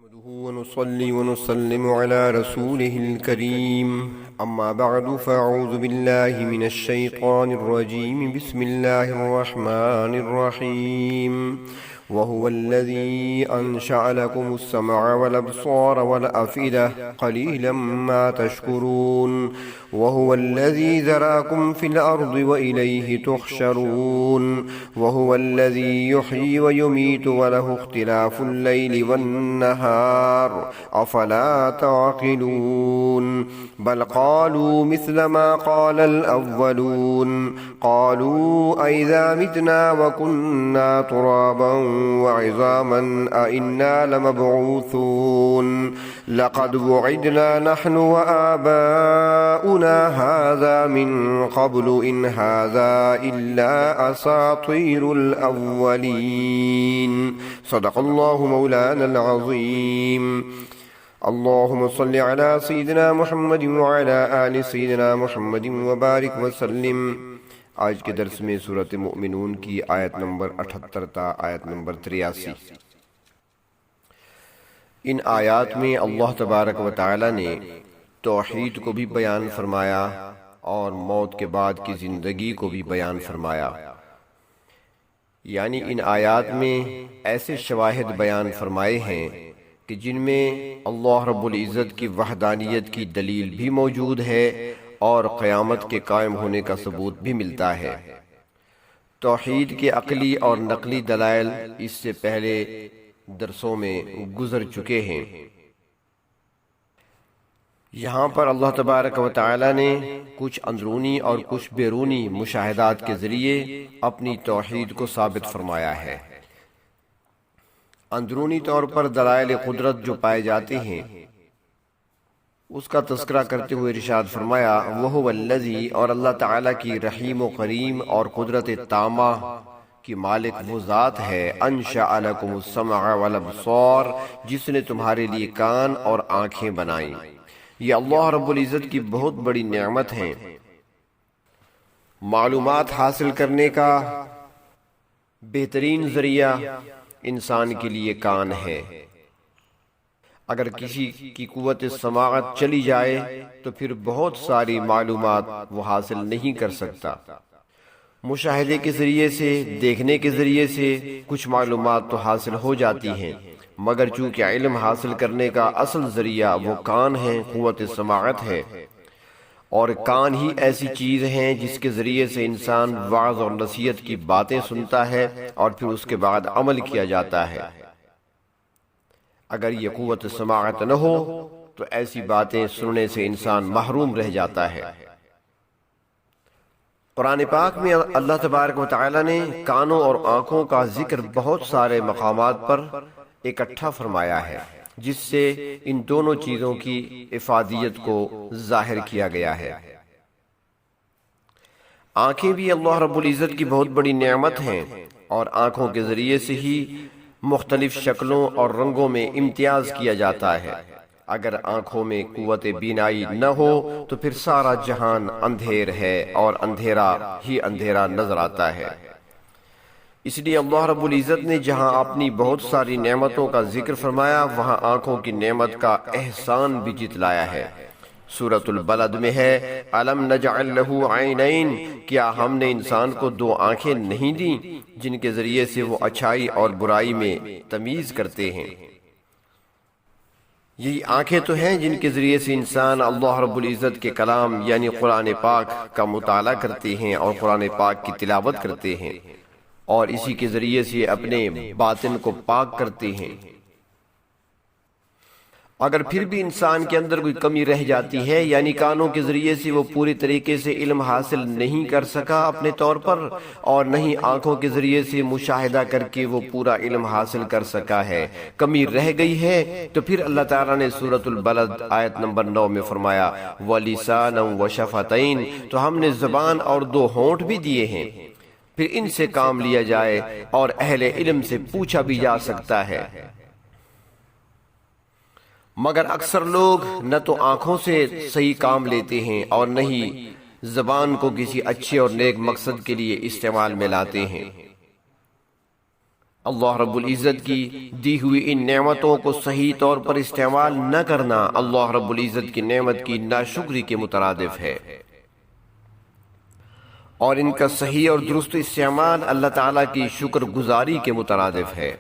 نحمده ونصلي ونسلم على رسوله الكريم أما بعد فأعوذ بالله من الشيطان الرجيم بسم الله الرحمن الرحيم وهو الذي أنشأ لكم السمع والأبصار والأفئدة قليلا ما تشكرون وهو الذي ذراكم في الأرض وإليه تحشرون وهو الذي يحيي ويميت وله اختلاف الليل والنهار أفلا تعقلون بل قالوا مثل ما قال الأولون قالوا أئذا متنا وكنا ترابا وعظاما أئنا لمبعوثون لقد وعدنا نحن وآباؤنا هذا من قبل إن هذا إلا أساطير الأولين صدق الله مولانا العظيم اللهم صل على سيدنا محمد وعلى آل سيدنا محمد وبارك وسلم۔ آج کے درس میں سورۃ مؤمنون کی آیت نمبر 78 تا آیت نمبر 83۔ ان آیات میں اللہ تبارک و تعالی نے توحید کو بھی بیان فرمایا اور موت کے بعد کی زندگی کو بھی بیان فرمایا، یعنی ان آیات میں ایسے شواہد بیان فرمائے ہیں کہ جن میں اللہ رب العزت کی وحدانیت کی دلیل بھی موجود ہے اور قیامت کے قائم ہونے کا ثبوت بھی ملتا ہے۔ توحید کے عقلی اور نقلی دلائل اس سے پہلے درسوں میں گزر چکے ہیں۔ یہاں پر اللہ تبارک و تعالی نے کچھ اندرونی اور کچھ بیرونی مشاہدات کے ذریعے اپنی توحید کو ثابت فرمایا ہے۔ اندرونی طور پر دلائل قدرت جو پائے جاتے ہیں اس کا تذکرہ کرتے ہوئے ارشاد فرمایا وَهُوَ الَّذِي، اور اللہ تعالیٰ کی رحیم و کریم اور قدرت تامہ کی مالک وہ ذات ہے انشأ لکم السمع والابصار، جس نے تمہارے لیے کان اور آنکھیں بنائیں۔ یہ اللہ رب العزت کی بہت بڑی نعمت ہے۔ معلومات حاصل کرنے کا بہترین ذریعہ انسان کے لیے کان ہے۔ اگر کسی کی قوت سماعت چلی جائے تو پھر بہت ساری معلومات وہ حاصل نہیں کر سکتا۔ مشاہدے کے ذریعے سے، دیکھنے کے ذریعے سے کچھ معلومات تو حاصل ہو جاتی ہیں، مگر چونکہ علم حاصل کرنے کا اصل ذریعہ وہ کان ہے، قوت سماعت ہے، اور کان ہی ایسی چیز ہیں جس کے ذریعے سے انسان وعظ اور نصیحت کی باتیں سنتا ہے اور پھر اس کے بعد عمل کیا جاتا ہے۔ اگر یہ قوت سماعت نہ ہو تو ایسی باتیں سننے سے انسان محروم رہ جاتا ہے۔ قرآن پاک میں اللہ تبارک و تعالی نے کانوں اور آنکھوں کا ذکر بہت سارے مقامات پر اکٹھا فرمایا ہے، جس سے ان دونوں چیزوں کی افادیت کو ظاہر کیا گیا ہے۔ آنکھیں بھی اللہ رب العزت کی بہت بڑی نعمت ہیں، اور آنکھوں کے ذریعے سے ہی مختلف شکلوں اور رنگوں میں امتیاز کیا جاتا ہے۔ اگر آنکھوں میں قوت بینائی نہ ہو تو پھر سارا جہان اندھیر ہے اور اندھیرا ہی اندھیرا نظر آتا ہے۔ اس لیے اللہ رب العزت نے جہاں اپنی بہت ساری نعمتوں کا ذکر فرمایا وہاں آنکھوں کی نعمت کا احسان بھی جتلایا ہے۔ سورۃ البلد میں ہے الم نجعل لہ عینین، کیا ہم نے انسان کو دو آنکھیں نہیں دیں جن کے ذریعے سے وہ اچھائی اور برائی میں تمیز کرتے ہیں۔ یہی آنکھیں تو ہیں جن کے ذریعے سے انسان اللہ رب العزت کے کلام یعنی قرآن پاک کا مطالعہ کرتے ہیں اور قرآن پاک کی تلاوت کرتے ہیں، اور اسی کے ذریعے سے اپنے باطن کو پاک کرتے ہیں۔ اگر پھر بھی انسان کے اندر کوئی کمی رہ جاتی ہے، یعنی کانوں کے ذریعے سے وہ پوری طریقے سے علم حاصل نہیں کر سکا اپنے طور پر، اور نہیں آنکھوں کے ذریعے سے مشاہدہ کر کے وہ پورا علم حاصل کر سکا ہے، کمی رہ گئی ہے، تو پھر اللہ تعالیٰ نے سورۃ البلد آیت نمبر 9 میں فرمایا وَلِسَانًا وَشَفَتَيْن، تو ہم نے زبان اور دو ہونٹ بھی دیے ہیں، پھر ان سے کام لیا جائے اور اہل علم سے پوچھا بھی جا سکتا ہے۔ مگر اکثر لوگ نہ تو آنکھوں سے صحیح کام لیتے ہیں اور نہ ہی زبان کو کسی اچھے اور نیک مقصد کے لیے استعمال میں لاتے ہیں۔ اللہ رب العزت کی دی ہوئی ان نعمتوں کو صحیح طور پر استعمال نہ کرنا اللہ رب العزت کی نعمت کی ناشکری کے مترادف ہے، اور ان کا صحیح اور درست استعمال اللہ تعالیٰ کی شکر گزاری کے مترادف ہے۔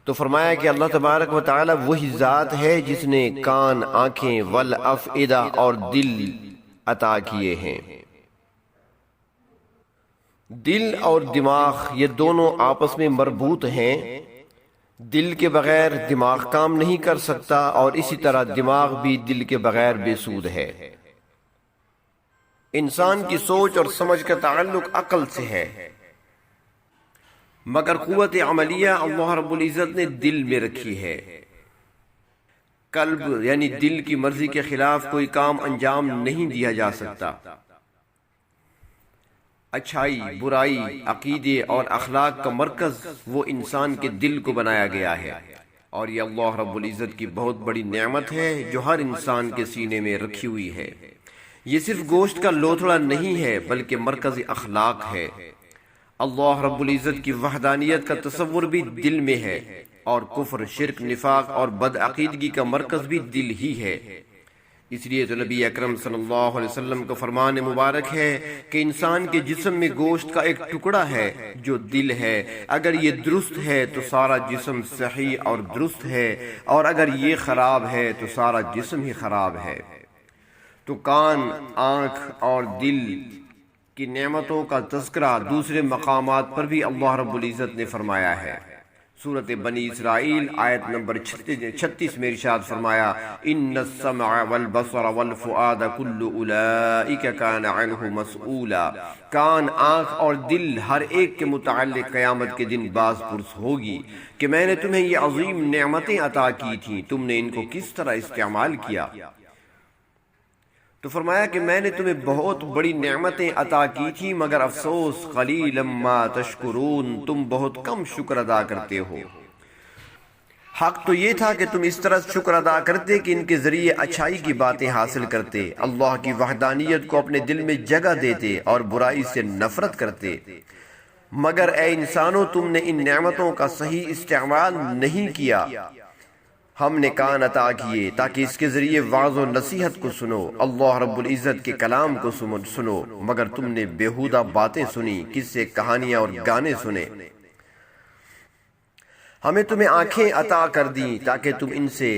تو فرمایا کہ اللہ تبارک و تعالیٰ وہی ذات ہے جس نے کان، آنکھیں، والافئدہ اور دل عطا کیے ہیں۔ دل اور دماغ یہ دونوں آپس میں مربوط ہیں، دل کے بغیر دماغ کام نہیں کر سکتا، اور اسی طرح دماغ بھی دل کے بغیر بے سود ہے۔ انسان کی سوچ اور سمجھ کا تعلق عقل سے ہے، مگر قوت عملیہ اللہ رب العزت نے دل میں رکھی ہے۔ قلب یعنی دل کی مرضی کے خلاف کوئی کام انجام نہیں دیا جا سکتا۔ اچھائی، برائی، عقیدے اور اخلاق کا مرکز وہ انسان کے دل کو بنایا گیا ہے، اور یہ اللہ رب العزت کی بہت بڑی نعمت ہے جو ہر انسان کے سینے میں رکھی ہوئی ہے۔ یہ صرف گوشت کا لوتھڑا نہیں ہے بلکہ مرکز اخلاق ہے۔ اللہ رب العزت کی وحدانیت کا تصور بھی دل میں ہے، اور کفر، شرک، نفاق اور بدعقیدگی کا مرکز بھی دل ہی ہے۔ اس لیے تو نبی اکرم صلی اللہ علیہ وسلم کا فرمان مبارک ہے کہ انسان کے جسم میں گوشت کا ایک ٹکڑا ہے جو دل ہے، اگر یہ درست ہے تو سارا جسم صحیح اور درست ہے، اور اگر یہ خراب ہے تو سارا جسم ہی خراب ہے۔ تو کان، آنکھ اور دل کی نعمتوں کا تذکرہ دوسرے مقامات پر بھی اللہ رب العزت نے فرمایا ہے۔ سورۃ بنی اسرائیل آیت نمبر 36 میں ارشاد فرمایا، ان السمع والبصر والفؤاد کل اولئک کان عنہ مسئولا۔ کان، آنکھ اور دل ہر ایک کے متعلق قیامت کے دن باز پرس ہوگی کہ میں نے تمہیں یہ عظیم نعمتیں عطا کی تھیں، تم نے ان کو کس طرح استعمال کیا۔ تو فرمایا کہ میں نے تمہیں بہت بڑی نعمتیں عطا کی تھی، مگر افسوس قلیلا ما تشکرون، تم بہت کم شکر ادا کرتے ہو۔ حق تو یہ تھا کہ تم اس طرح شکر ادا کرتے کہ ان کے ذریعے اچھائی کی باتیں حاصل کرتے، اللہ کی وحدانیت کو اپنے دل میں جگہ دیتے اور برائی سے نفرت کرتے، مگر اے انسانوں تم نے ان نعمتوں کا صحیح استعمال نہیں کیا۔ ہم نے کان عطا کیے تاکہ اس کے ذریعے وعظ و نصیحت کو سنو، اللہ رب العزت کے کلام کو سنو، مگر تم نے بیہودہ باتیں سنی، قصے، کہانیاں اور گانے سنے۔ ہمیں تمہیں آنکھیں عطا کر دیں تاکہ تم ان سے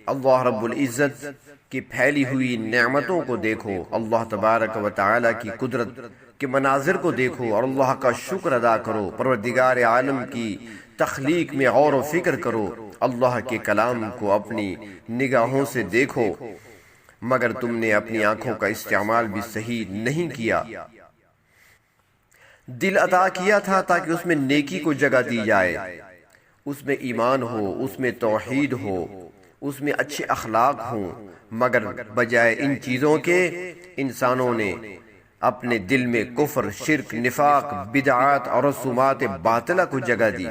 اللہ رب العزت کی پھیلی ہوئی نعمتوں کو دیکھو، اللہ تبارک و تعالی کی قدرت کے مناظر کو دیکھو اور اللہ کا شکر ادا کرو، پروردگار عالم کی تخلیق میں غور و فکر کرو، اللہ کے کلام کو اپنی نگاہوں سے دیکھو، مگر تم نے اپنی آنکھوں کا استعمال بھی صحیح نہیں کیا۔ دل عطا کیا تھا تاکہ اس میں نیکی کو جگہ دی جائے، اس میں ایمان ہو، اس میں توحید ہو، اس میں اچھے اخلاق ہوں، مگر بجائے ان چیزوں کے انسانوں نے اپنے دل میں کفر، شرک، نفاق، بدعات اور رسومات باطلہ کو جگہ دی۔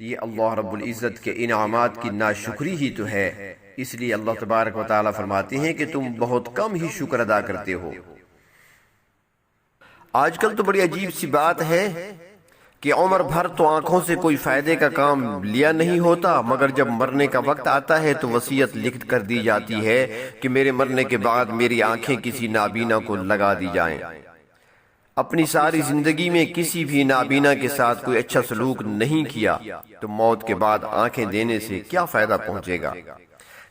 یہ اللہ رب العزت کے انعامات کی ناشکری ہی تو ہے، اس لیے اللہ تبارک و تعالیٰ فرماتے ہیں کہ تم بہت کم ہی شکر ادا کرتے ہو۔ آج کل تو بڑی عجیب سی بات ہے کہ عمر بھر تو آنکھوں سے کوئی فائدے کا کام لیا نہیں ہوتا، مگر جب مرنے کا وقت آتا ہے تو وصیت لکھ کر دی جاتی ہے کہ میرے مرنے کے بعد میری آنکھیں کسی نابینا کو لگا دی جائیں۔ اپنی ساری زندگی میں کسی بھی نابینا کے ساتھ کوئی اچھا سلوک نہیں کیا تو موت کے بعد آنکھیں دینے سے کیا فائدہ پہنچے گا؟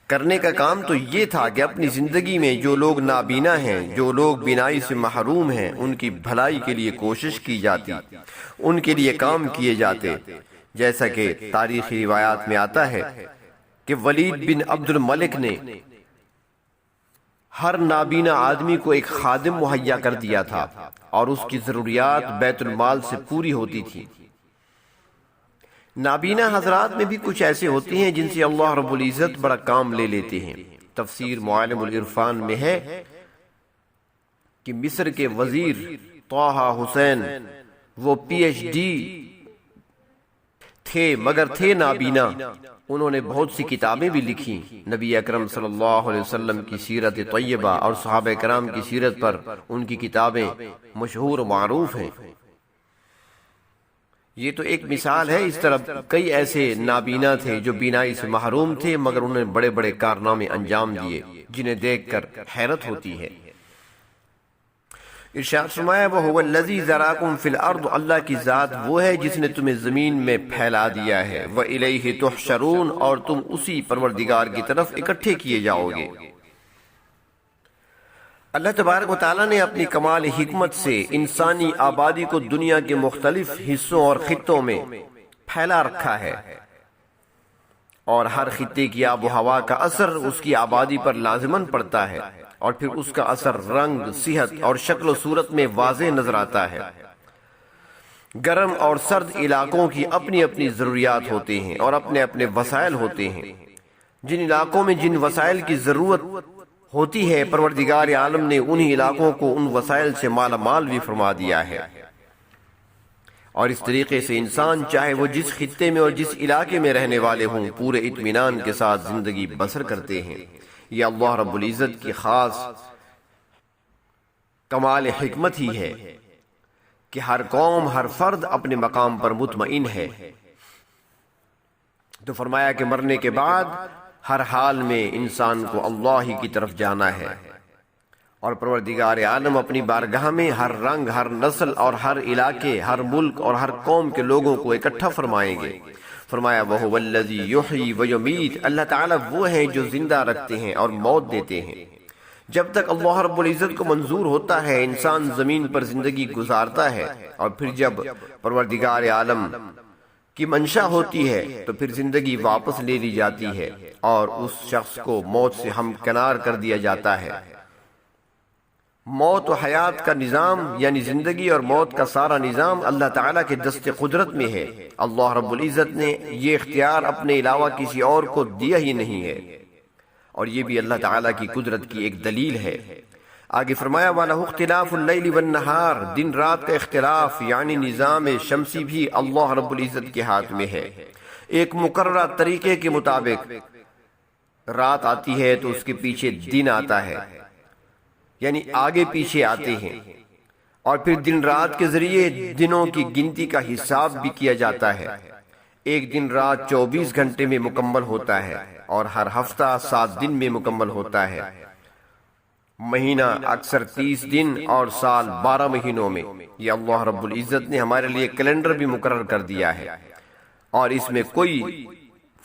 کرنے کا کام تو یہ تھا کہ اپنی زندگی میں جو لوگ نابینا ہیں، جو لوگ بینائی سے محروم ہیں، ان کی بھلائی کے لیے کوشش کی جاتی، ان کے لیے کام کیے جاتے، جیسا کہ تاریخی روایات میں آتا ہے کہ ولید بن عبد الملک نے ہر نابینا آدمی کو ایک خادم مہیا کر دیا تھا اور اس کی ضروریات بیت المال سے پوری ہوتی تھی۔ نابینا حضرات میں بھی کچھ ایسے ہوتے ہیں جن سے اللہ رب العزت بڑا کام لے لیتے ہیں۔ تفسیر معالم العرفان میں ہے کہ مصر کے وزیر طہ حسین وہ پی ایچ ڈی تھے مگر تھے نابینا، انہوں نے بہت سی کتابیں بھی لکھی، نبی اکرم صلی اللہ علیہ وسلم کی سیرت طیبہ اور صحابہ کرام کی سیرت پر ان کی کتابیں مشہور و معروف ہیں۔ یہ تو ایک مثال ہے، اس طرح کئی ایسے نابینا تھے جو بینائی سے محروم تھے مگر انہیں بڑے بڑے کارنامے انجام دیے جنہیں دیکھ کر حیرت ہوتی ہے۔ ارشاد فرمایا وَهُوَ الَّذِي ذَرَاكُمْ فِي الْأَرْضِ، اللہ کی ذات وہ ہے جس نے تمہیں زمین میں پھیلا دیا ہے، وَإِلَيْهِ تُحْشَرُونَ، اور تم اسی پروردگار کی طرف اکٹھے کیے جاؤ گے۔ اللہ تبارک و تعالیٰ نے اپنی کمال حکمت سے انسانی آبادی کو دنیا کے مختلف حصوں اور خطوں میں پھیلا رکھا ہے، اور ہر خطے کی آب و ہوا کا اثر اس کی آبادی پر لازماً پڑتا ہے، اور پھر اس کا اثر رنگ، صحت اور شکل و صورت میں واضح نظر آتا ہے۔ گرم اور سرد علاقوں کی اپنی اپنی ضروریات ہوتے ہیں اور اپنے اپنے وسائل ہوتے ہیں۔ جن علاقوں میں جن وسائل کی ضرورت ہوتی ہے، پروردگار عالم نے انہی علاقوں کو ان وسائل سے مالا مال بھی فرما دیا ہے، اور اس طریقے سے انسان چاہے وہ جس خطے میں اور جس علاقے میں رہنے والے ہوں پورے اطمینان کے ساتھ زندگی بسر کرتے ہیں۔ یہ اللہ رب العزت کی خاص کمال حکمت ہی ہے کہ ہر قوم، ہر فرد اپنے مقام پر مطمئن ہے۔ تو فرمایا کہ مرنے کے بعد ہر حال میں انسان کو اللہ ہی کی طرف جانا ہے، اور پروردگار عالم اپنی بارگاہ میں ہر رنگ، ہر نسل اور ہر علاقے، ہر ملک اور ہر قوم کے لوگوں کو اکٹھا فرمائیں گے۔ فرمایا وَهُوَ الَّذِي يُحْيِي وَيُمِيتُ، اللہ تعالیٰ وہ ہیں جو زندہ رکھتے ہیں اور موت دیتے ہیں۔ جب تک اللہ رب العزت کو منظور ہوتا ہے انسان زمین پر زندگی گزارتا ہے، اور پھر جب پروردگار عالم کی منشا ہوتی ہے تو پھر زندگی واپس لے لی جاتی ہے اور اس شخص کو موت سے ہمکنار کر دیا جاتا ہے۔ موت و حیات کا نظام یعنی زندگی اور موت کا سارا نظام اللہ تعالیٰ کے دست قدرت میں ہے۔ اللہ رب العزت نے یہ اختیار اپنے علاوہ کسی اور کو دیا ہی نہیں ہے، اور یہ بھی اللہ تعالیٰ کی قدرت کی ایک دلیل ہے۔ آگے فرمایا وَلَهُ اخْتِلَافُ اللَّيْلِ وَالنَّهَارِ، دن رات کا اختلاف یعنی نظام شمسی بھی اللہ رب العزت کے ہاتھ میں ہے۔ ایک مقررہ طریقے کے مطابق رات آتی ہے تو اس کے پیچھے دن آتا ہے، یعنی آگے پیچھے آتے ہیں، اور پھر دن رات کے ذریعے دنوں کی گنتی کا حساب بھی کیا جاتا ہے۔ ایک دن رات 24 گھنٹے میں مکمل ہوتا ہے اور ہر ہفتہ 7 دن میں مکمل ہوتا ہے۔ مہینہ اکثر 30 دن اور سال 12 مہینوں میں۔ یہ اللہ رب العزت نے ہمارے لیے کیلنڈر بھی مقرر کر دیا ہے، اور اس میں کوئی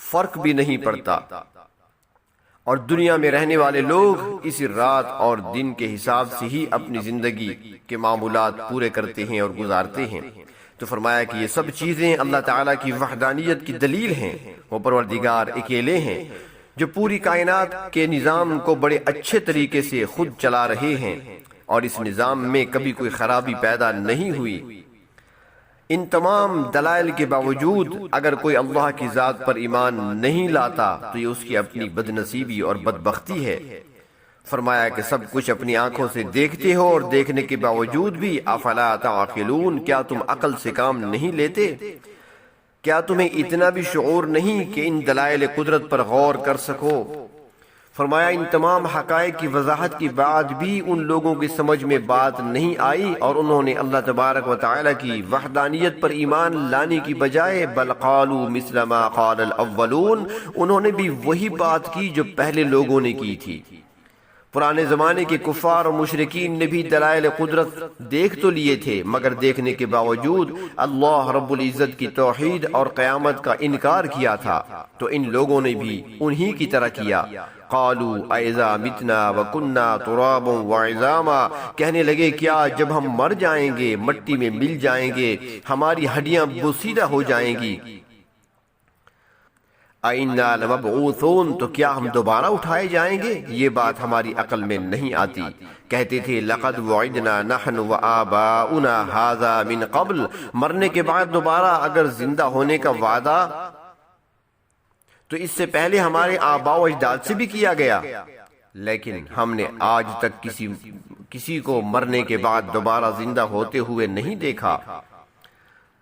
فرق بھی نہیں پڑتا، اور دنیا میں رہنے والے لوگ اس رات اور دن کے حساب سے ہی اپنی زندگی کے معمولات پورے کرتے ہیں اور گزارتے ہیں۔ تو فرمایا کہ یہ سب چیزیں اللہ تعالیٰ کی وحدانیت کی دلیل ہیں۔ وہ پروردگار اکیلے ہیں جو پوری کائنات کے نظام کو بڑے اچھے طریقے سے خود چلا رہے ہیں، اور اس نظام میں کبھی کوئی خرابی پیدا نہیں ہوئی۔ ان تمام دلائل کے باوجود اگر کوئی اللہ کی ذات پر ایمان نہیں لاتا تو یہ اس کی اپنی بدنصیبی اور بدبختی ہے۔ فرمایا کہ سب کچھ اپنی آنکھوں سے دیکھتے ہو، اور دیکھنے کے باوجود بھی افلا تعقلون، کیا تم عقل سے کام نہیں لیتے؟ کیا تمہیں اتنا بھی شعور نہیں کہ ان دلائل قدرت پر غور کر سکو؟ فرمایا ان تمام حقائق کی وضاحت کے بعد بھی ان لوگوں کی سمجھ میں بات نہیں آئی، اور انہوں نے اللہ تبارک و تعالی کی وحدانیت پر ایمان لانے کی بجائے بل قالوا مثل ما قال الاولون، انہوں نے بھی وہی بات کی جو پہلے لوگوں نے کی تھی۔ پرانے زمانے کے کفار اور مشرکین نے بھی دلائل قدرت دیکھ تو لیے تھے، مگر دیکھنے کے باوجود اللہ رب العزت کی توحید اور قیامت کا انکار کیا تھا، تو ان لوگوں نے بھی انہی کی طرح کیا۔ قالوا اذا متنا وكنا ترابا وعظاما، کہنے لگے کیا جب ہم مر جائیں گے، مٹی میں مل جائیں گے، ہماری ہڈیاں بوسیدہ ہو جائیں گی، اِنَّا لَمَبْعُوثُونَ، تو کیا ہم دوبارہ اٹھائے جائیں گے؟ یہ بات ہماری عقل میں نہیں آتی۔ کہتے تھے لَقَدْ وُعِدْنَا نَحْنُ وَآبَاؤُنَا هَذَا مِنْ قَبْلُ، مرنے کے بعد دوبارہ اگر زندہ ہونے کا وعدہ تو اس سے پہلے ہمارے آباء و اجداد سے بھی کیا گیا، لیکن ہم نے آج تک کسی کو مرنے کے بعد دوبارہ زندہ ہوتے ہوئے نہیں دیکھا۔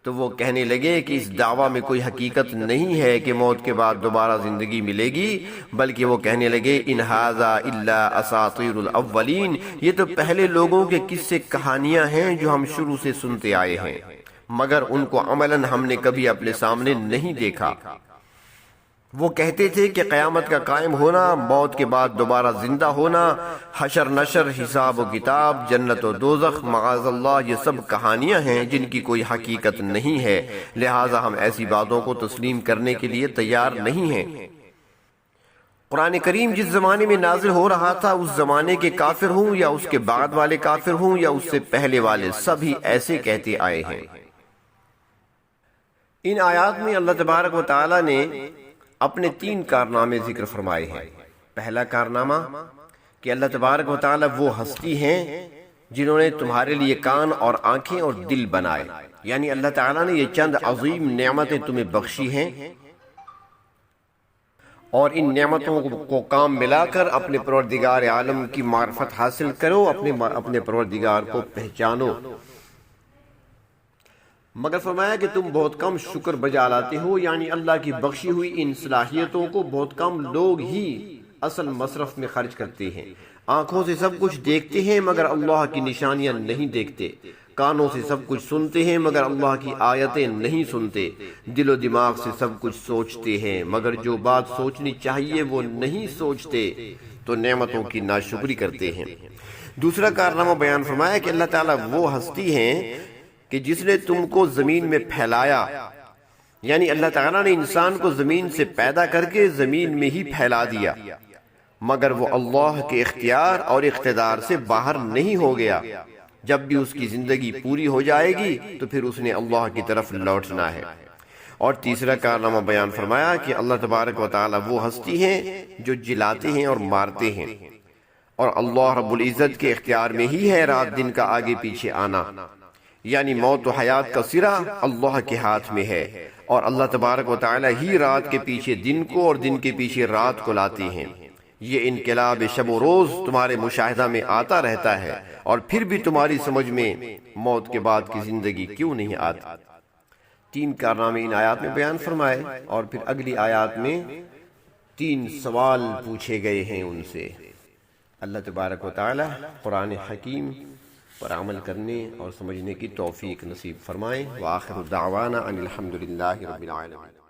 تو وہ کہنے لگے کہ اس دعویٰ میں کوئی حقیقت نہیں ہے کہ موت کے بعد دوبارہ زندگی ملے گی، بلکہ وہ کہنے لگے ان ھذا الا اساطیر الاولین، یہ تو پہلے لوگوں کے قصے کہانیاں ہیں جو ہم شروع سے سنتے آئے ہیں۔ مگر ان کو عملاً ہم نے کبھی اپنے سامنے نہیں دیکھا۔ وہ کہتے تھے کہ قیامت کا قائم ہونا، موت کے بعد دوبارہ زندہ ہونا، حشر نشر، حساب و کتاب، جنت و دوزخ، معاذ اللہ، یہ سب کہانیاں ہیں جن کی کوئی حقیقت نہیں ہے، لہٰذا ہم ایسی باتوں کو تسلیم کرنے کے لیے تیار نہیں ہیں۔ قرآن کریم جس زمانے میں نازل ہو رہا تھا، اس زمانے کے کافر ہوں یا اس کے بعد والے کافر ہوں یا اس سے پہلے والے، سبھی ایسے کہتے آئے ہیں۔ ان آیات میں اللہ تبارک و تعالی نے اپنے 3 کارنامے ذکر فرمائے ہیں۔ پہلا کارنامہ کہ اللہ تبارک و تعالی وہ ہستی ہیں جنہوں نے تمہارے لیے کان اور آنکھیں اور دل بنائے، یعنی اللہ تعالی نے یہ چند عظیم نعمتیں تمہیں بخشی ہیں، اور ان نعمتوں کو کام ملا کر اپنے پروردگار عالم کی معرفت حاصل کرو، اپنے پروردگار کو پہچانو۔ مگر فرمایا کہ تم بہت کم شکر بجا لاتے ہو، یعنی اللہ کی بخشی ہوئی ان صلاحیتوں کو بہت کم لوگ ہی اصل مصرف میں خرچ کرتے ہیں۔ آنکھوں سے سب کچھ دیکھتے ہیں مگر اللہ کی نشانیاں نہیں دیکھتے، کانوں سے سب کچھ سنتے ہیں مگر اللہ کی آیتیں نہیں سنتے، دل و دماغ سے سب کچھ سوچتے ہیں مگر جو بات سوچنی چاہیے وہ نہیں سوچتے، تو نعمتوں کی ناشکری کرتے ہیں۔ دوسرا کارنامہ بیان فرمایا کہ اللہ تعالیٰ وہ ہستی ہیں کہ جس نے تم کو زمین میں پھیلایا، یعنی اللہ تعالیٰ نے انسان کو زمین سے پیدا کر کے زمین میں ہی پھیلا دیا، مگر وہ اللہ کے اختیار اور اقتدار سے باہر نہیں ہو گیا۔ جب بھی اس کی زندگی پوری ہو جائے گی تو پھر اس نے اللہ کی طرف لوٹنا ہے۔ اور تیسرا کارنامہ بیان فرمایا کہ اللہ تبارک و تعالی وہ ہستی ہیں جو جلاتے ہیں اور مارتے ہیں، اور اللہ رب العزت کے اختیار میں ہی ہے رات دن کا آگے پیچھے آنا، یعنی موت و حیات کا سرا اللہ کے ہاتھ میں ہے، اور اللہ تبارک و تعالی ہی رات کے پیچھے دن کو اور دن کے پیچھے رات کو لاتے ہیں۔ یہ انقلاب شب و روز تمہارے مشاہدہ میں آتا رہتا ہے، اور پھر بھی تمہاری سمجھ میں موت کے بعد کی زندگی کیوں نہیں آتی؟ 3 کارنامے ان آیات میں بیان فرمائے، اور پھر اگلی آیات میں 3 سوال پوچھے گئے ہیں ان سے۔ اللہ تبارک و تعالی قرآن حکیم پر عمل کرنے اور سمجھنے کی توفیق نصیب فرمائیں۔ وآخر دعوانا ان الحمد للہ رب العالمین۔